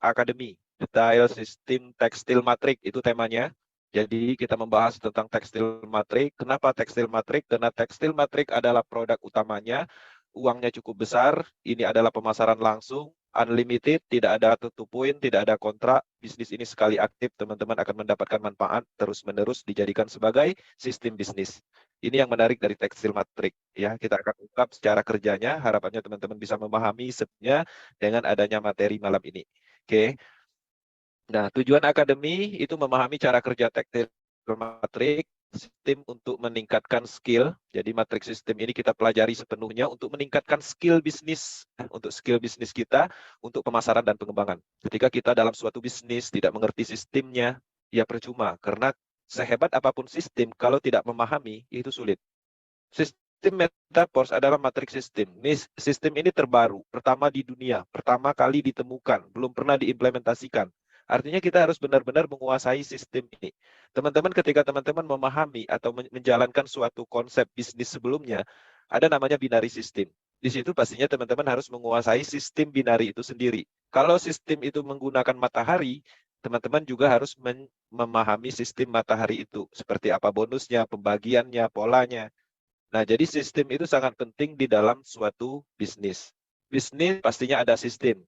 Academy, detail sistem tekstil matrik, itu temanya. Jadi kita membahas tentang tekstil matrik. Kenapa tekstil matrik? Karena tekstil matrik adalah produk utamanya, uangnya cukup besar, ini adalah pemasaran langsung, unlimited, tidak ada tutup poin, tidak ada kontrak. Bisnis ini sekali aktif, teman-teman akan mendapatkan manfaat terus-menerus dijadikan sebagai sistem bisnis. Ini yang menarik dari tekstil matrik. Ya, kita akan ungkap secara kerjanya, harapannya teman-teman bisa memahami sebenarnya dengan adanya materi malam ini. Oke. Nah, tujuan akademi itu memahami cara kerja tekstil matrik, sistem untuk meningkatkan skill. Jadi matrik sistem ini kita pelajari sepenuhnya untuk meningkatkan skill bisnis, untuk skill bisnis kita, untuk pemasaran dan pengembangan. Ketika kita dalam suatu bisnis tidak mengerti sistemnya, ya percuma. Karena sehebat apapun sistem, kalau tidak memahami, itu sulit. Sistem Metaforce adalah matrik sistem. Sistem ini terbaru, pertama di dunia, pertama kali ditemukan, belum pernah diimplementasikan. Artinya kita harus benar-benar menguasai sistem ini. Teman-teman, ketika teman-teman memahami atau menjalankan suatu konsep bisnis sebelumnya, ada namanya binary system. Di situ pastinya teman-teman harus menguasai sistem binary itu sendiri. Kalau sistem itu menggunakan matahari, teman-teman juga harus memahami sistem matahari itu. Seperti apa bonusnya, pembagiannya, polanya. Nah, jadi sistem itu sangat penting di dalam suatu bisnis. Bisnis pastinya ada sistem.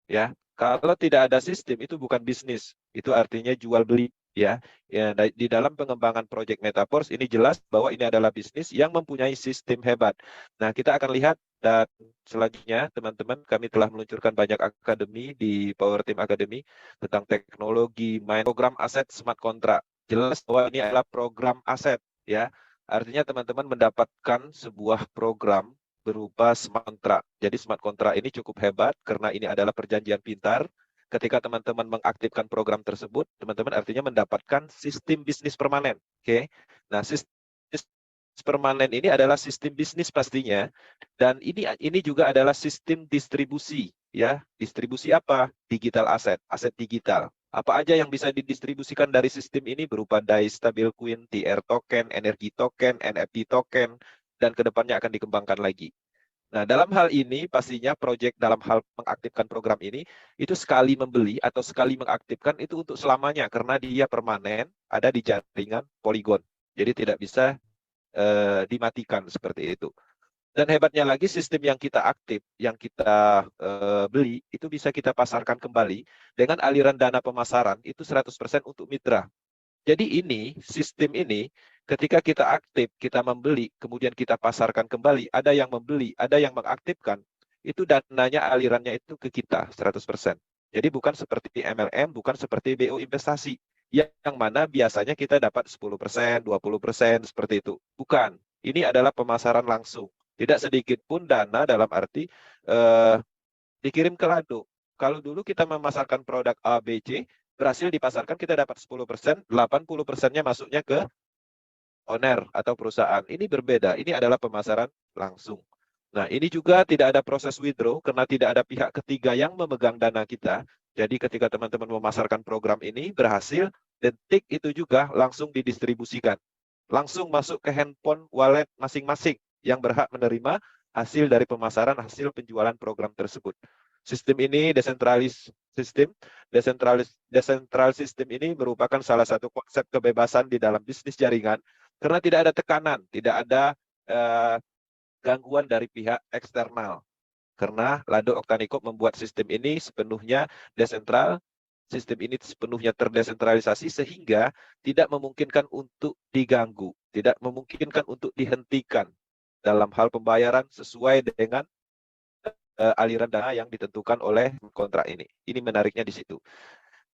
Ya, kalau tidak ada sistem itu bukan bisnis, itu artinya jual beli, ya. Ya, di dalam pengembangan proyek Metaverse ini jelas bahwa ini adalah bisnis yang mempunyai sistem hebat. Nah, kita akan lihat dan selanjutnya teman-teman kami telah meluncurkan banyak akademi di Power Team Academy tentang teknologi, main program aset smart contract. Jelas bahwa ini adalah program aset, ya. Artinya teman-teman mendapatkan sebuah program berupa smart contract. Jadi smart contract ini cukup hebat karena ini adalah perjanjian pintar. Ketika teman-teman mengaktifkan program tersebut, teman-teman artinya mendapatkan sistem bisnis permanen. Oke. Nah, sistem permanen ini adalah sistem bisnis pastinya, dan ini juga adalah sistem distribusi, ya. Distribusi apa? Digital aset, aset digital. Apa aja yang bisa didistribusikan dari sistem ini berupa DAI, stablecoin, TR token, energi token, NFT token, dan kedepannya akan dikembangkan lagi. Nah, dalam hal ini pastinya proyek dalam hal mengaktifkan program ini itu sekali membeli atau sekali mengaktifkan itu untuk selamanya karena dia permanen ada di jaringan Polygon. Jadi tidak bisa dimatikan seperti itu. Dan hebatnya lagi sistem yang kita aktif, yang kita beli itu bisa kita pasarkan kembali dengan aliran dana pemasaran itu 100% untuk mitra. Jadi ini, sistem ini, ketika kita aktif, kita membeli, kemudian kita pasarkan kembali, ada yang membeli, ada yang mengaktifkan, itu dananya alirannya itu ke kita 100%. Jadi bukan seperti MLM, bukan seperti BO investasi, yang mana biasanya kita dapat 10%, 20%, seperti itu. Bukan, ini adalah pemasaran langsung. Tidak sedikit pun dana dalam arti dikirim ke lado. Kalau dulu kita memasarkan produk A, B, C, berhasil dipasarkan, kita dapat 10%, 80%-nya masuknya ke owner atau perusahaan. Ini berbeda, ini adalah pemasaran langsung. Nah, ini juga tidak ada proses withdraw karena tidak ada pihak ketiga yang memegang dana kita. Jadi ketika teman-teman memasarkan program ini berhasil, detik itu juga langsung didistribusikan. Langsung masuk ke handphone wallet masing-masing yang berhak menerima hasil dari pemasaran, hasil penjualan program tersebut. Sistem ini decentral system ini merupakan salah satu konsep kebebasan di dalam bisnis jaringan karena tidak ada tekanan, tidak ada gangguan dari pihak eksternal. Karena Lado Oktanikop membuat sistem ini sepenuhnya desentral, sistem ini sepenuhnya terdesentralisasi sehingga tidak memungkinkan untuk diganggu, tidak memungkinkan untuk dihentikan dalam hal pembayaran sesuai dengan aliran dana yang ditentukan oleh kontrak ini. Ini menariknya di situ.